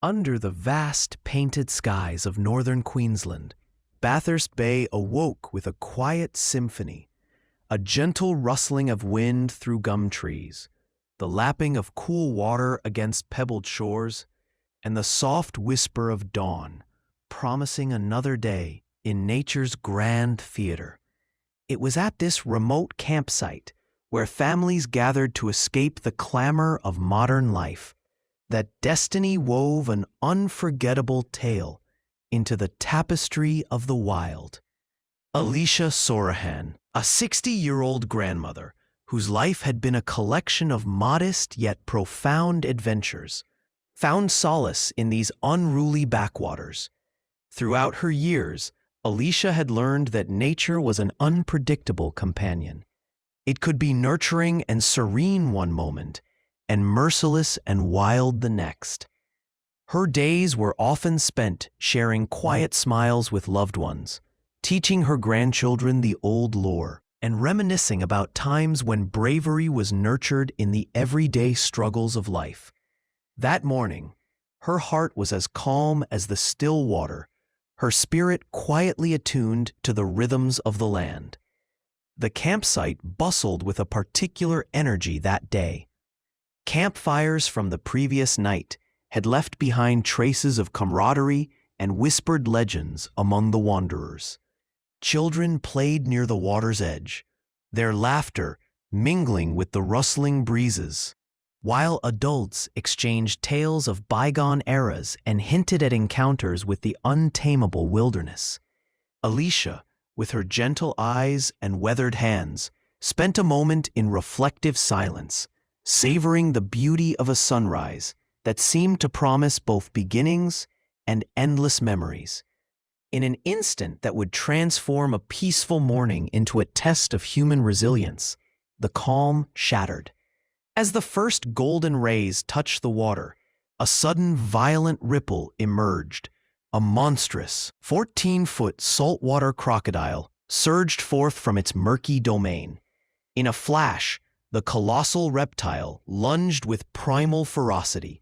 Under the vast painted skies of northern Queensland, Bathurst Bay awoke with a quiet symphony, a gentle rustling of wind through gum trees, the lapping of cool water against pebbled shores, and the soft whisper of dawn, promising another day in nature's grand theater. It was at this remote campsite, where families gathered to escape the clamor of modern life, that destiny wove an unforgettable tale into the tapestry of the wild. Alicia Sorohan, a 60-year-old grandmother whose life had been a collection of modest yet profound adventures, found solace in these unruly backwaters. Throughout her years, Alicia had learned that nature was an unpredictable companion. It could be nurturing and serene one moment, and merciless and wild the next. Her days were often spent sharing quiet smiles with loved ones, teaching her grandchildren the old lore, and reminiscing about times when bravery was nurtured in the everyday struggles of life. That morning, her heart was as calm as the still water, her spirit quietly attuned to the rhythms of the land. The campsite bustled with a particular energy that day. Campfires from the previous night had left behind traces of camaraderie and whispered legends among the wanderers. Children played near the water's edge, their laughter mingling with the rustling breezes, while adults exchanged tales of bygone eras and hinted at encounters with the untamable wilderness. Alicia, with her gentle eyes and weathered hands, spent a moment in reflective silence, savoring the beauty of a sunrise that seemed to promise both beginnings and endless memories. In an instant that would transform a peaceful morning into a test of human resilience, the calm shattered. As the first golden rays touched the water, a sudden violent ripple emerged. A monstrous, 14-foot saltwater crocodile surged forth from its murky domain. In a flash, the colossal reptile lunged with primal ferocity.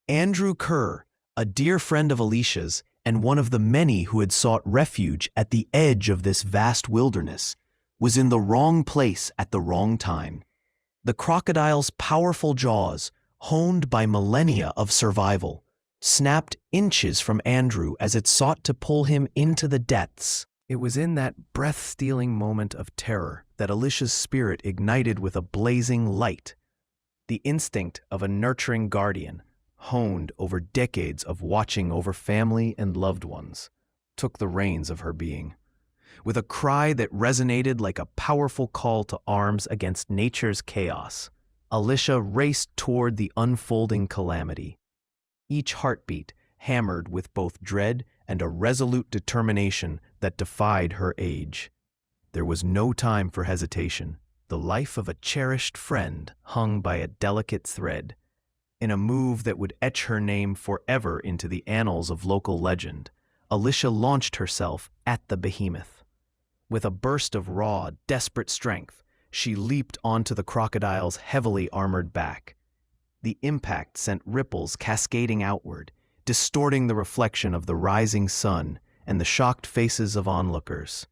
Andrew Kerr, a dear friend of Alicia's and one of the many who had sought refuge at the edge of this vast wilderness, was in the wrong place at the wrong time. The crocodile's powerful jaws, honed by millennia of survival, snapped inches from Andrew as it sought to pull him into the depths. It was in that breath-stealing moment of terror that Alicia's spirit ignited with a blazing light. The instinct of a nurturing guardian, honed over decades of watching over family and loved ones, took the reins of her being. With a cry that resonated like a powerful call to arms against nature's chaos, Alicia raced toward the unfolding calamity. Each heartbeat hammered with both dread and a resolute determination that defied her age. There was no time for hesitation. The life of a cherished friend hung by a delicate thread. In a move that would etch her name forever into the annals of local legend, Alicia launched herself at the behemoth. With a burst of raw, desperate strength, she leaped onto the crocodile's heavily armored back. The impact sent ripples cascading outward, distorting the reflection of the rising sun and the shocked faces of onlookers.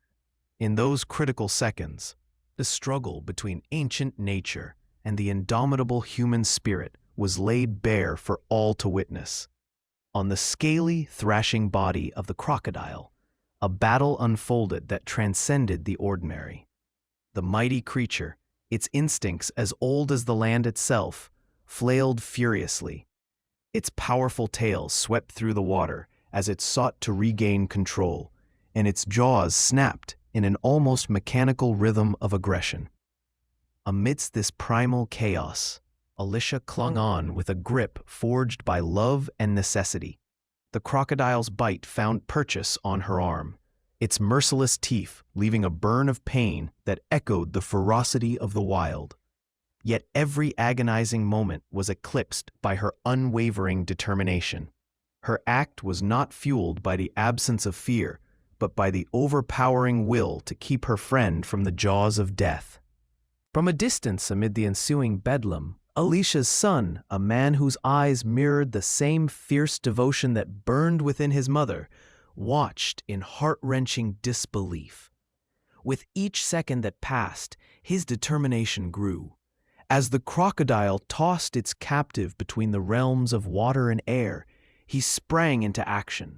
In those critical seconds, the struggle between ancient nature and the indomitable human spirit was laid bare for all to witness. On the scaly, thrashing body of the crocodile, a battle unfolded that transcended the ordinary. The mighty creature, its instincts as old as the land itself, flailed furiously. Its powerful tail swept through the water as it sought to regain control, and its jaws snapped in an almost mechanical rhythm of aggression. Amidst this primal chaos, Alicia clung on with a grip forged by love and necessity. The crocodile's bite found purchase on her arm, its merciless teeth leaving a burn of pain that echoed the ferocity of the wild. Yet every agonizing moment was eclipsed by her unwavering determination. Her act was not fueled by the absence of fear, but by the overpowering will to keep her friend from the jaws of death. From a distance amid the ensuing bedlam, Alicia's son, a man whose eyes mirrored the same fierce devotion that burned within his mother, watched in heart-wrenching disbelief. With each second that passed, his determination grew. As the crocodile tossed its captive between the realms of water and air, he sprang into action.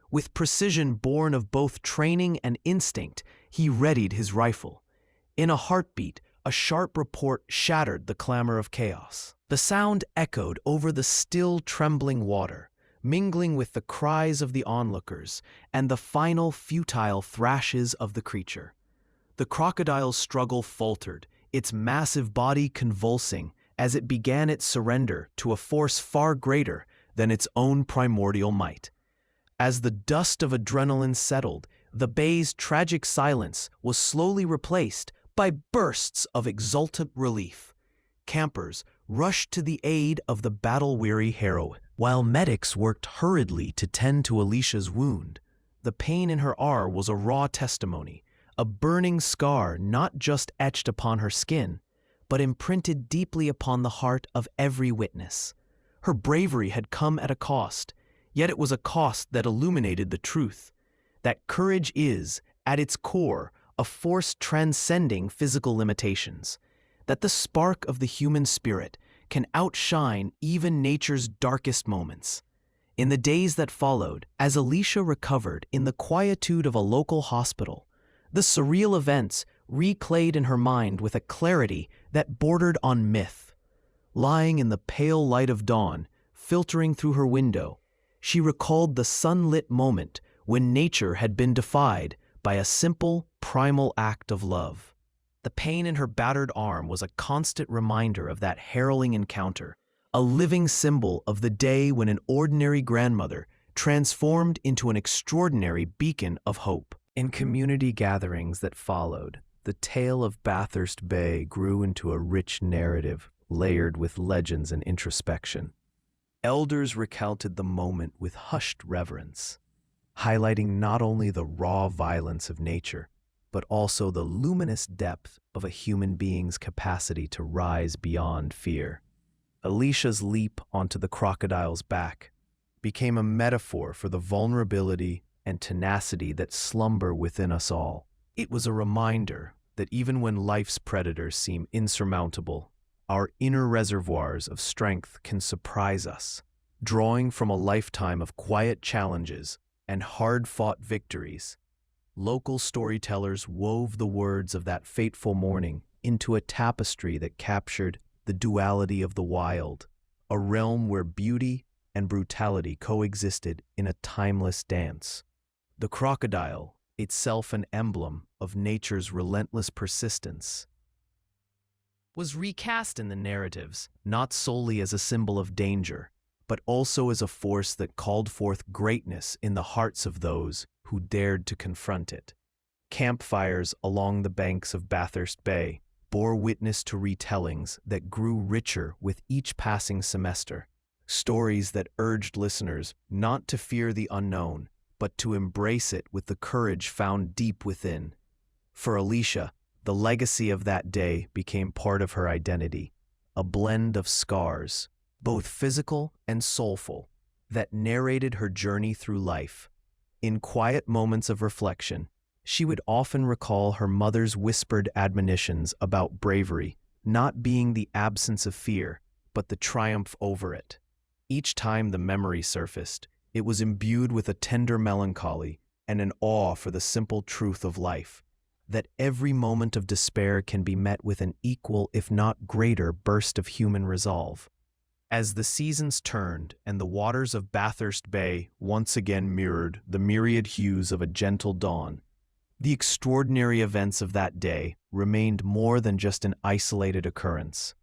With precision born of both training and instinct, he readied his rifle. In a heartbeat, a sharp report shattered the clamor of chaos. The sound echoed over the still, trembling water, mingling with the cries of the onlookers and the final, futile thrashes of the creature. The crocodile's struggle faltered, its massive body convulsing as it began its surrender to a force far greater than its own primordial might. As the dust of adrenaline settled, the bay's tragic silence was slowly replaced by bursts of exultant relief. Campers rushed to the aid of the battle-weary heroine, while medics worked hurriedly to tend to Alicia's wound. The pain in her arm was a raw testimony, a burning scar not just etched upon her skin, but imprinted deeply upon the heart of every witness. Her bravery had come at a cost, yet it was a cost that illuminated the truth, that courage is, at its core, a force transcending physical limitations, that the spark of the human spirit can outshine even nature's darkest moments. In the days that followed, as Alicia recovered in the quietude of a local hospital, the surreal events replayed in her mind with a clarity that bordered on myth. Lying in the pale light of dawn, filtering through her window, she recalled the sunlit moment when nature had been defied by a simple, primal act of love. The pain in her battered arm was a constant reminder of that harrowing encounter, a living symbol of the day when an ordinary grandmother transformed into an extraordinary beacon of hope. In community gatherings that followed, the tale of Bathurst Bay grew into a rich narrative layered with legends and introspection. Elders recounted the moment with hushed reverence, highlighting not only the raw violence of nature, but also the luminous depth of a human being's capacity to rise beyond fear. Alicia's leap onto the crocodile's back became a metaphor for the vulnerability and tenacity that slumber within us all. It was a reminder that even when life's predators seem insurmountable, our inner reservoirs of strength can surprise us. Drawing from a lifetime of quiet challenges and hard-fought victories, local storytellers wove the words of that fateful morning into a tapestry that captured the duality of the wild, a realm where beauty and brutality coexisted in a timeless dance. The crocodile, itself an emblem of nature's relentless persistence, was recast in the narratives not solely as a symbol of danger, but also as a force that called forth greatness in the hearts of those who dared to confront it. Campfires along the banks of Bathurst Bay bore witness to retellings that grew richer with each passing semester, stories that urged listeners not to fear the unknown, but to embrace it with the courage found deep within. For Alicia, the legacy of that day became part of her identity, a blend of scars, both physical and soulful, that narrated her journey through life. In quiet moments of reflection, she would often recall her mother's whispered admonitions about bravery not being the absence of fear, but the triumph over it. Each time the memory surfaced, it was imbued with a tender melancholy and an awe for the simple truth of life, that every moment of despair can be met with an equal, if not greater, burst of human resolve. As the seasons turned and the waters of Bathurst Bay once again mirrored the myriad hues of a gentle dawn, the extraordinary events of that day remained more than just an isolated occurrence.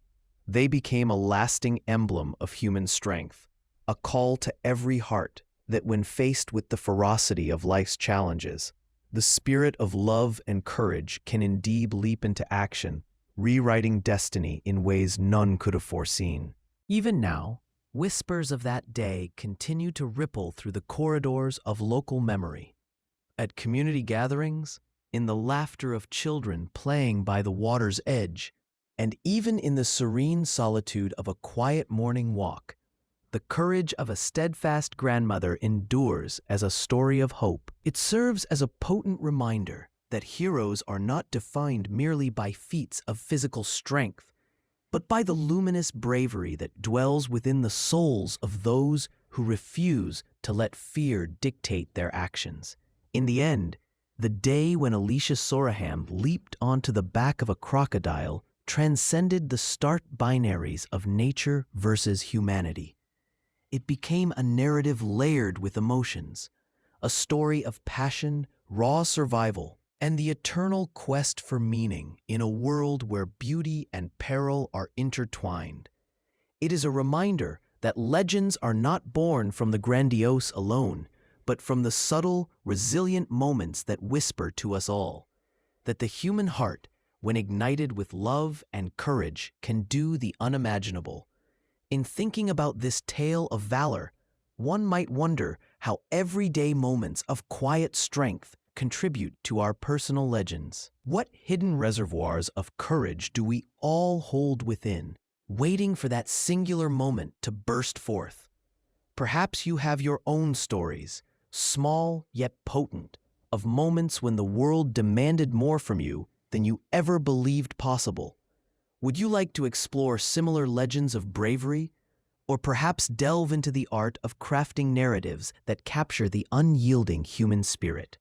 They became a lasting emblem of human strength, a call to every heart that when faced with the ferocity of life's challenges, the spirit of love and courage can indeed leap into action, rewriting destiny in ways none could have foreseen. Even now, whispers of that day continue to ripple through the corridors of local memory. At community gatherings, in the laughter of children playing by the water's edge, And even in the serene solitude of a quiet morning walk, the courage of a steadfast grandmother endures as a story of hope. It serves as a potent reminder that heroes are not defined merely by feats of physical strength, but by the luminous bravery that dwells within the souls of those who refuse to let fear dictate their actions. In the end, the day when Alicia Sorohan leaped onto the back of a crocodile transcended the stark binaries of nature versus humanity. It became a narrative layered with emotions, a story of passion, raw survival, and the eternal quest for meaning in a world where beauty and peril are intertwined. It is a reminder that legends are not born from the grandiose alone, but from the subtle, resilient moments that whisper to us all, that the human heart, when ignited with love and courage, can do the unimaginable. In thinking about this tale of valor, one might wonder how everyday moments of quiet strength contribute to our personal legends. What hidden reservoirs of courage do we all hold within, waiting for that singular moment to burst forth? Perhaps you have your own stories, small yet potent, of moments when the world demanded more from you than you ever believed possible. Would you like to explore similar legends of bravery, or perhaps delve into the art of crafting narratives that capture the unyielding human spirit?